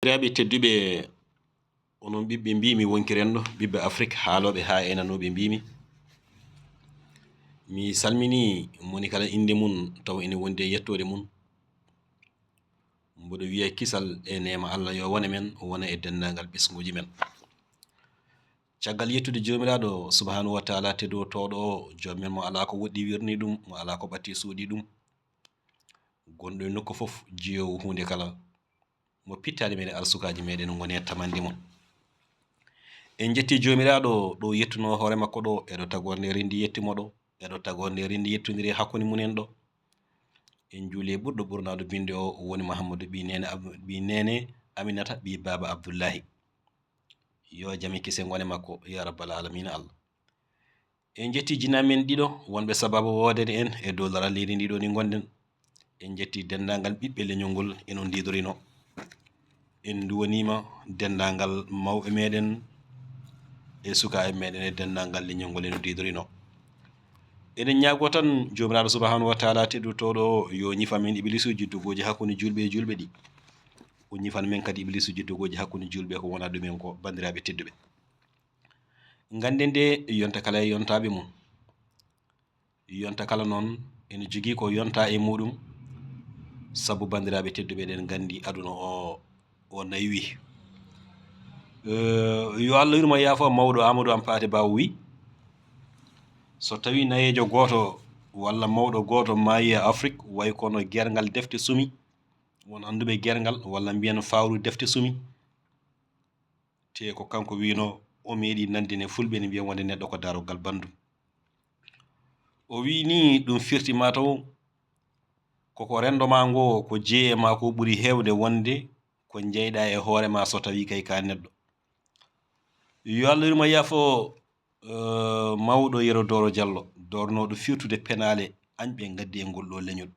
Reɓe tedduɓe onon ɓiɓɓe mbimi wonkirenɗo ɓiɓɓe Afrique haaloɓe ha enanoɓe mbimi mi salmini moni kala inde mum taw ene wondi e yettode mum mboɗo wiya kisal e nema Allah yo wone men wona e dendagal ɓesguji men caggal yettude jomiraɗo subhanahu wa taala teddotoɗo o joom men mo ala ko woɗɗi wirni ɗum mo ala ko ɓatti suuɗi ɗum gonɗo e nokku foof jiyowo hunde kala mo pittade meɗen arsukaji meɗen goni e tamande mon en jetti jomiraɗo ɗo yettuno hoore makko ɗo eɗo tagorde rindi yettimo ɗo eɗo tagorde rindi yettodiri hakkude munen ɗo en juuli ɓurɗo ɓurnado binde o woni Mouhamadou ɓi nene Aminata ɓi baba Abdoullahi yo jaami kise gone makko ya rabbal alamina Allah en jetti jinamen ɗiɗo wonɓe sababu wodede en e dow laral leydi ndi ɗo ni gonɗen en jetti dendagal ɓiɓɓe leñol ngol enon didorino en duwanima dendagal mawɓe meɗen e sukaɓe meɗen e dendagal leñol ngol eno didorino eɗen ñaago tan jomiraɗo subhanahu wa taala teddutoɗo yo ñifamen iblisu jiddugoji hakkude julɓe e julɓe ɗi o ñifan men kadi iblisu jiddugoji hakkude julɓe ko wona ɗumen ko bandiraɓe tedduɓe ganden nde yonta kala e yontaɓe mum yonta kala noon ene jogui ko yonta e muɗum saabu bandiraɓe tedduɓe eɗen gandi aduna o naywi yo Allah yurmo yaafo mawɗo Amadou Hampâté Bâ wi so tawi nayejo goto walla mawɗo goto maayi e Afrique way kono guergal defte sumi won anduɓe guergal walla mbiyen fawru defte sumi te ko kanko wino o meeɗi nandine fulɓe ne mbiya wonde neɗɗo ko darogal bandum o wi ni ɗum firti mataw koko rendoma ngo ko jeeye ma ko ɓuuri hewde wonde ko jeyɗa e hoorema so tawi kay ka neɗɗo yo Allah yurmo yaafo mawɗo Yero Doro Diallo dornoɗo firtude penale añɓe gaddi e ngol ɗo leñol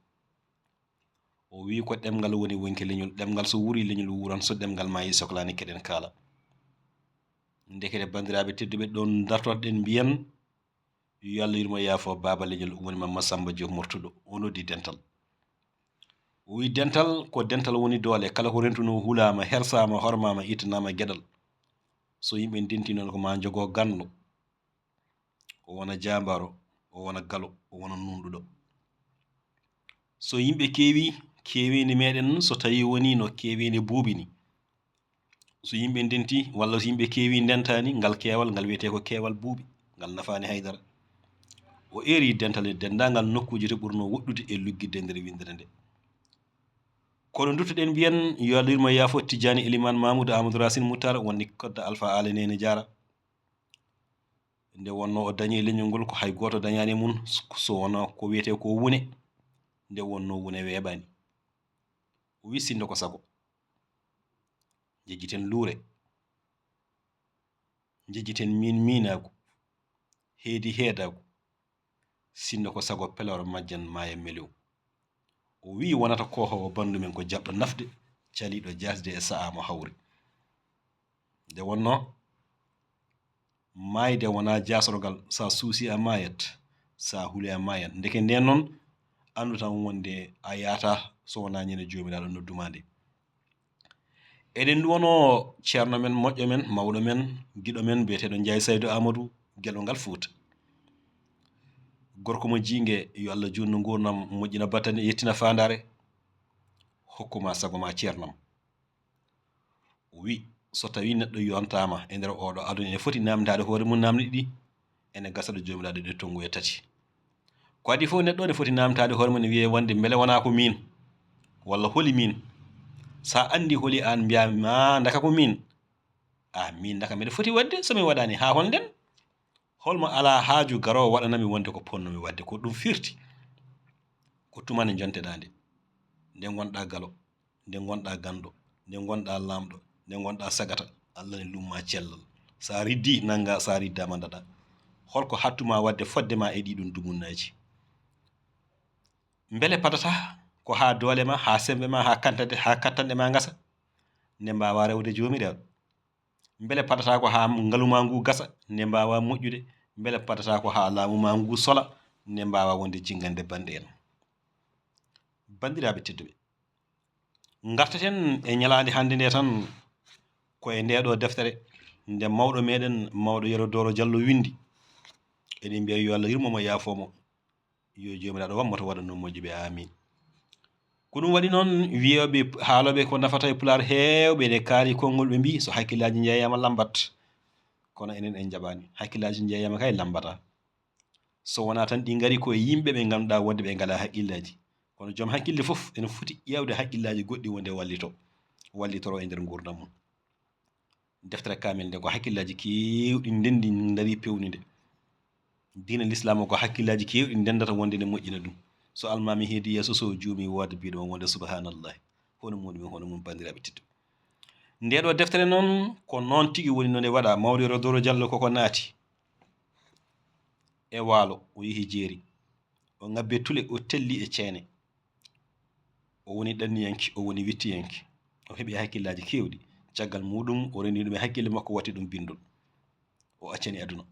o wi ko ɗemgal woni wonki leñol ɗemgal so wuri leñol wuran so ɗemgal ma yi sohlani keɗen kaala ndekete bandiraɓe tedduɓe ɗon dartoɗen mbiyen yo Allah yurmo yaafo baba leñol woni Mamadou Samba Diop Mortuɗo o noddi dental o wi dental ko dental woni doole kala ko rentuno hulama hersama hormama ittanama gueɗal so yimɓe denti noon ko ma jogo ganɗo o wona jambaro o wona galo o wona nunɗuɗo so yimɓe kewini meɗen so tawi woni no kewini buubini so yimɓe denti walla so yimɓe kewi dentani ngal keewal ngal wiyete ko keewal buuɓi ngal nafani haydara o eri dental e dendagal nokkuji to ɓurno woɗɗude e luggidde nder windere nde kono duttoɗen mbiyen yo Allah yurmo yaafo Tidiani Elimane Mamoudou Amadou Racine Moutar woni kodda Alpha Alé Nene Diara nde wonno o dañi leñol ngol ko hay goto dañani mum so wona ko wiyete ko wune nde wonno wune weeɓani o wi sinno ko sago jejjiten luure jejjiten minago heedi heedago sinno ko sago peloro majjan maya melew o wi wonata kohowo bandumen ko jaɓɗo nafde caliɗo jasde e sa'amo hawri nde wonno mayde wona jasorogal sa suusi a mayat sa huuli a mayat ndeke nden noon andu tan wonde a yata so wona ñande jomiraɗo nodduma nde eɗen duwono ceerno men moƴƴo men mawɗo men giɗo men biyeteɗo Ndiaye Saydou Amadou guelɗo Fouta gorko mo jingue yo Allah junno gurnam moƴƴina battane yettina fandare hokkuma sago ma ceernam o wi so tawi neɗɗo yontama e nder oɗo aduna ene foti namdade hoore mum namdi ɗiɗi ene gasa ɗo jomiraɗo ɗe tongu e tati ko adi fof neɗɗo ne foti namtade hoore mum ne wiye wonde beele wona ko min walla holi min sa andi holi an mbiyami ma daka ko min min daka mbiɗa foti wadde somi waɗani ha holnden holmo ala haaju garowo waɗanami wonde ko ponnomi wadde ko ɗum firti ko tumane jonteɗa nde nde gonɗa galo nde gonɗa ganɗo nde gonɗa lamɗo nde gonɗa sagata Allah ne lumma cellal sa riddi nanga sa riddama daɗa holko hattuma wadde foddema e ɗiɗon dumunnaji beele padata ko ha doole ma ha sembe ma ha kattanɗe ma gasa nde mbawa rewde jomiraɗo beele padata ko ha ngaluma ngu gasa nde mbawa moƴƴude beele padata ko ha laamuma ngu sola nde mbawa wonde jingande bande en bandiraɓe tedduɓe gartaten e ñalaande hannde nde tan koye nde ɗo deftere nde mawɗo meɗen mawɗo Yero Doro Diallo windi eɗen mbiya yo Allah yurmomo yaafomo yo jomiraɗo wammo to waɗa no moƴƴuɓe amin ko ɗum waɗi noon wiyoɓe haaloɓe ko nafata e pular heewɓe ne kaali konngol ɓe mbi so hakkillaji jeeyama lambat kono enen en jaɓani hakkillaji jeeyama kay lambata so wona tan ɗi ngari koye yimɓe ɓe ngannduɗa wonde ɓe ngala haqqillaji kono joom haqqille fof ene foti ƴewde haqqillaji goɗɗi wonde wallitoro e nder gurdam mum deftere kamel nde ko hakkillaji kewɗi ndendi dari pewni nde diina l'islam o ko hakkillaji kewɗi ndendata wonde ne moƴƴina ɗum so almami heedi yeeso so juumi wooda mbiɗo on wonde subhanallahi hono mum bandiraɓe teddu nde ɗo deftere noon ko noon tigi woni no nde waɗa mawɗo Yero Doro Diallo koko naati e waalo o yehi jeeri o ngabbe tule o telli e ceene o woni ɗanniyanke o woni wittiyanke o heɓi hakkillaji kewɗi caggal muɗum o reni ɗum e hakkille makko watti ɗum bindol o accani aduna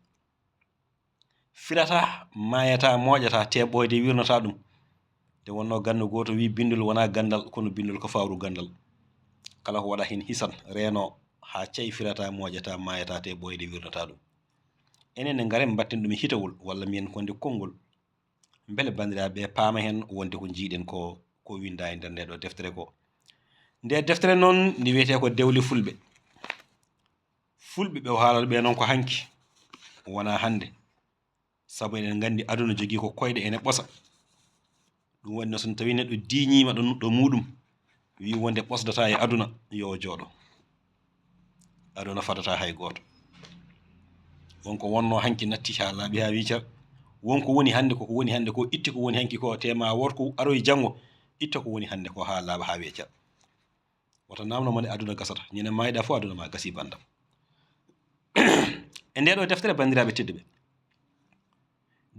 firata mayata moƴata teɓɓoyde wirnata ɗum nde wonno ganno goto wi bindol wona gandal kono bindol ko fawru gandal kala ko waɗa hen hisan reeno ha cayi firata moƴata mayata teɓɓoyde wirnata ɗum enen ne garen batten ɗum hitawol walla miyen konde konngol beele bandiraɓe paama hen wonde ko jiiɗen ko winda e nder nde ɗo deftere ko nde deftere noon ndi wiyete ko dewle fulɓe ɓe o haalata ɓe noon ko hanki wona hande saabu eɗen gandi aduna jogui ko koyɗe ene ɓosa ɗum woni no son tawi neɗɗo diñima ɗo muɗum wi wonde ɓosdata e aduna yo jooɗo aduna fadata hay goto wonko wonno hanki natti ha laaɓi ha wicar wonko woni hande koko woni hande ko itti ko woni hanki ko tema worko aroye janggo itta ko woni hande ko ha laaɓa ha weecar woto namno mone aduna gasata ñande mayɗa fo aduna ma gasi bandam e nde ɗo deftere bandiraɓe tedduɓe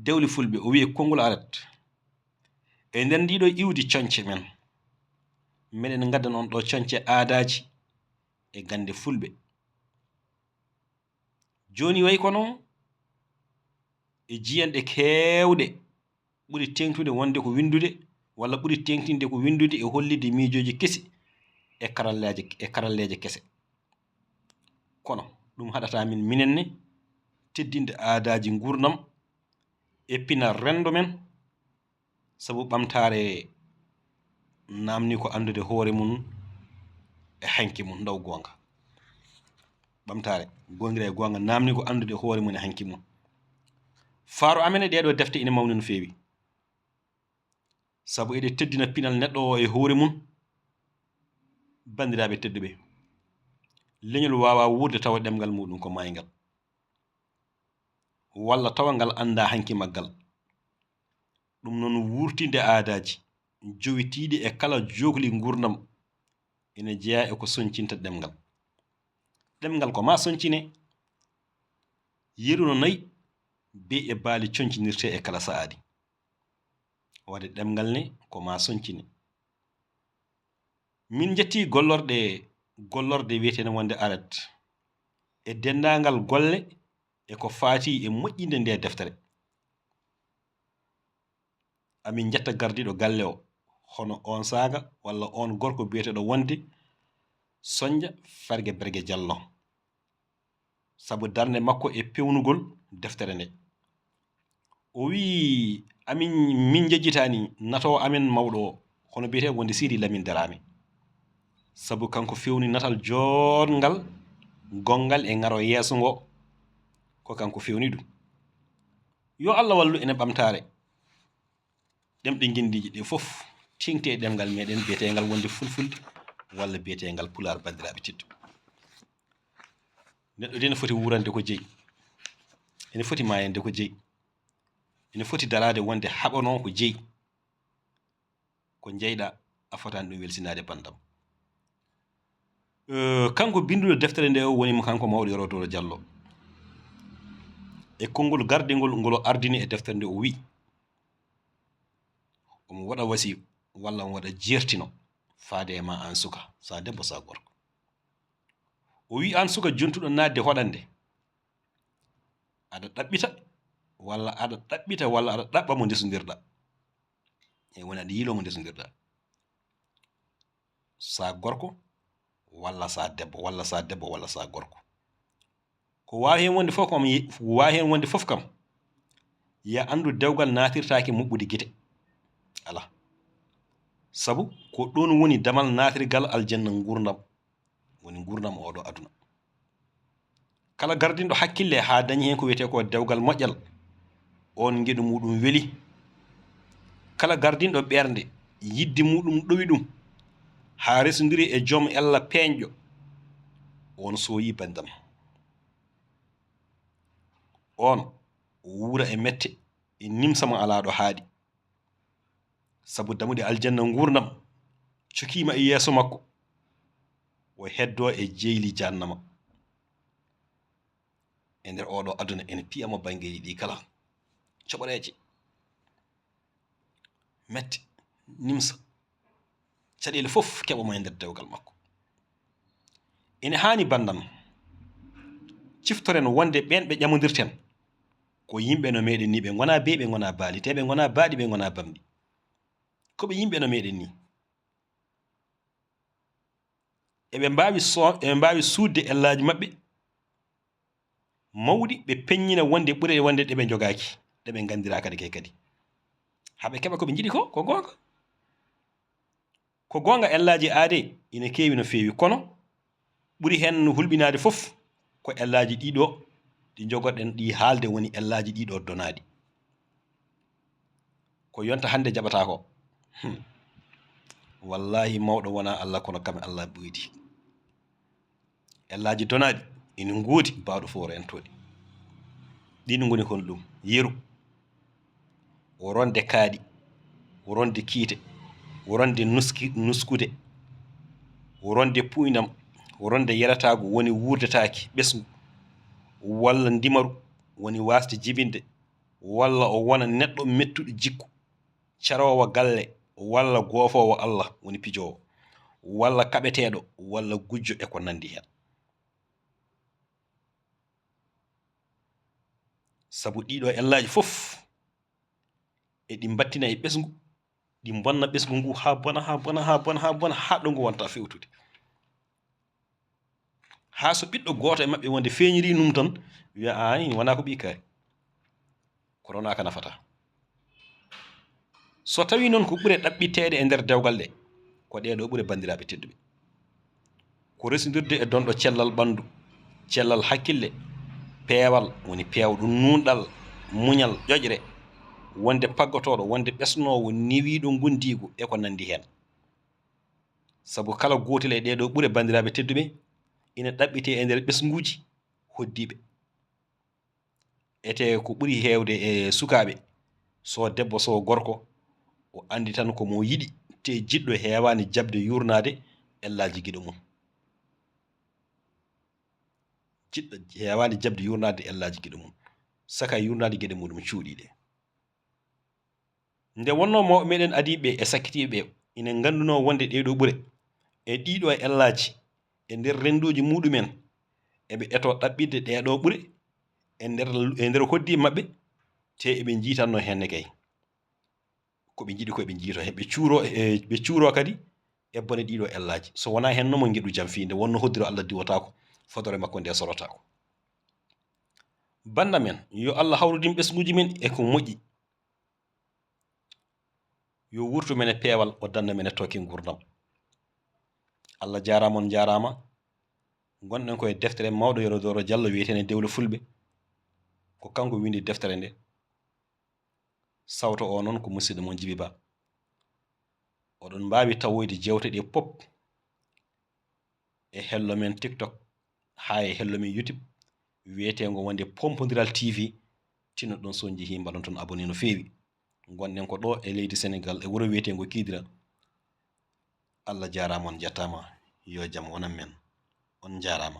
dewle fulɓe o wiye konngol arat e nder ndiɗo iwdi conce men meɗen gadda noon ɗo conce aadaji e gande fulɓe joni way kono e jiyanɗe kewɗe ɓuri tengtude wonde ko windude walla ɓuri tengtinde ko windude e hollide miijoji kesi e karalleje kese kono ɗum haɗata min minenne teddinde aadaji gurdam e pinar rendo men sabu ɓamtare namni ko andude hoore mum e hanki mum ndaw gonga ɓamtare gongira e gonga namni ko andude hoore mum e hanki mum faaro amen e ɗeɗo defte ina mawni no feewi sabu eɗe teddina pinal neɗɗo o e hoore mum bandiraɓe tedduɓe leñol wawa wurde tawa ɗemgal muɗum ko maygal walla tawa ngal anda hanki maggal ɗum noon wurtinde aadaji jowitiɗi e kala jogli gurdam ene jeeya e ko soñcinta ɗemgal ko ma soñcine yeru no nayi be e baali concinirte e kala sa'adi wadde ɗemgal ne ko ma soñcine min jetti gollorde wiyetene wonde arat e dendagal golle e ko faati e moƴƴinde nde deftere amin jetta gardiɗo galle o hono on saaga walla on gorko biyeteɗo wonde Soñdia Fergue Bergue Diallo sabu darde makko e pewnugol deftere nde o wi min jejjitani natowo amen mawɗo o hono biyete wonde Sidi Lamine Darame sabu kanko fewni natal jodgal gongal e ngaro yeeso ngo ko kanko fewni ɗum yo Allah wallu ene ɓamtare ɗemɗe guindiji ɗe fof tengti e ɗemgal meɗen biyetegal wonde fulfulde walla biyetegal pular bandiraɓe teddu neɗɗo de ne foti wurande ko jeeyi ene foti mayande ko jeeyi ene foti darade wonde haɓano ko jeeyi ko jeyɗa a fotani ɗum welsinade bandam kanko binduɗo deftere nde o wonimo kanko mawɗo Yero Doro Diallo e konngol gardingol ngol ardini e deftere nde o wi omo waɗa wasi walla omo waɗa jertino faade e ma an suka sa debbo sa gorko o wi an suka jontuɗo nadde hoɗande aɗa ɗaɓɓita walla aɗa ɗaɓɓa mo ndesodirɗa e woni aɗa yiilo mo ndesodirɗa sa gorko walla sa debbo walla sa debbo walla sa gorko ko wawi hen wonde fof kam wawi hen wonde fof kam ya andu dewgal natirtaki mubbude guite ala sabu ko ɗon woni damal natirgal aljanna gurdam woni gurdam oɗo aduna kala gardinɗo hakkille ha dañi hen ko wiyete ko dewgal moƴƴal on gueɗu muɗum weeli kala gardinɗo ɓernde yidde muɗum ɗowi ɗum ha resodiri e joom Allah peeñƴo on soyi bandam on wuura e mette e nimsama alaɗo haaɗi sabu damude aljanna gurdam cokima e yeeso makko o heddo e jeyli jannama e nder oɗo aduna ene piyama bangeji ɗi kala coɓoreje mette nimsa caɗele fof keɓamo e nder dewgal makko ene hani bandam ciftoren wonde ɓen ɓe ƴamodirten ko yimɓe no meɗen ni ɓe gona be ɓe gona baali te ɓe gona baaɗi ɓe gona bamɗi koɓe yimɓe no meɗen ni eɓe mbawi suudde ellaji maɓɓe mawɗi ɓe peññina wonde ɓuure wonde ɗeɓe jogaki ɗeɓe gandira kadi haɓe keɓa koɓe jiiɗi ko gonga ellaji aade ina kewi no fewi kono ɓuuri hen hulɓinade fof ko ellaji ɗiɗo ɗi jogorɗen ɗi haalde woni ellaji ɗiɗo donaɗi ko yonta hande jaɓata ko wallahi mawɗo wona Allah kono kam Allah ɓoydi ellaji donaɗi ina goodi bawɗo fo rentoɗi ɗin goni kon ɗum yeru woronde kaaɗi woronde kiite woronde nuskude woronde puynam woronde yeratago woni wurdetaki ɓesgu walla ndimaru woni wasde jibinde walla o wona neɗɗo mettuɗo jikku carowo galle walla goofowo Allah woni pijowo walla kaɓeteɗo walla gujjo e ko nandi hen sabu ɗiɗo ellaji fof e ɗi battina e ɓesgu ɗi bonna ɓesgu ngu ha bona ha ɗo ngu wonta fewtude ha so ɓiɗɗo goto e maɓɓe wonde feeñiri num tan wiya ani wona ko ɓi kaari korona ka nafata so tawi noon ko ɓuure ɗaɓɓittede e nder dewgal ɗe ko ɗeɗo ɓuure bandiraɓe tedduɓe ko residirde e donɗo cellal ɓandu cellal hakkille peewal woni pewɗum nunɗal muñal ƴoƴre wonde paggotoɗo wonde ɓesnowo niwiɗo gundigo e ko nandi hen sabu kala gotel e ɗeɗo ɓuure bandiraɓe tedduɓe ina ɗaɓɓite e nder ɓesguji hoddiɓe ete ko ɓuuri hewde e sukaɓe so debbo so gorko o andi tan ko mo yiɗi te jiɗɗo hewani jabde yurnade ellaji guiɗo mum jiɗɗo hewani jabde yurnade ellaji guiɗo mum saka yurnade gueɗe muɗum cuuɗiɗe nde wonno mawɓe meɗen adiɓe e sakkitiɓe ina ganduno wonde ɗeɗo ɓuure e ɗiɗo ellaji e nder rendoji muɗumen eɓe eto ɗaɓɓidde ɗeɗo ɓuure e nder hoddi maɓɓe te eɓe jiitanno henne kay koɓe jiiɗi koɓe jiito ɓe cuuro kadi e bone ɗiɗo ellaji so wona hen nomo gueɗu jam finde wonno hoddiro Allah diwatako fodore makko nde sorotako banda men yo Allah hawrudin ɓesguji men e ko moƴƴi yo wurtu men e peewal o danda men e toke gurdam Allah jarama on jarama gonɗen koye deftere mawɗo Yorodoro Diallo wiyetene Dewle Fulɓe ko kanko windi deftere nde sawto o noon ko musidɗo mon Djiby Ba oɗon mbawi tawoyde jewte ɗe pop e hello men TikTok ha e hello men YouTube wiyetego wonde Pompodiral TV tinno ɗon so jeehi mbaɗon toon abonné no fewi gonɗen ko ɗo e leydi Sénégal e wuuro wiyetego Kidira Allah jarama on jettama yo jaam wonan men on jarama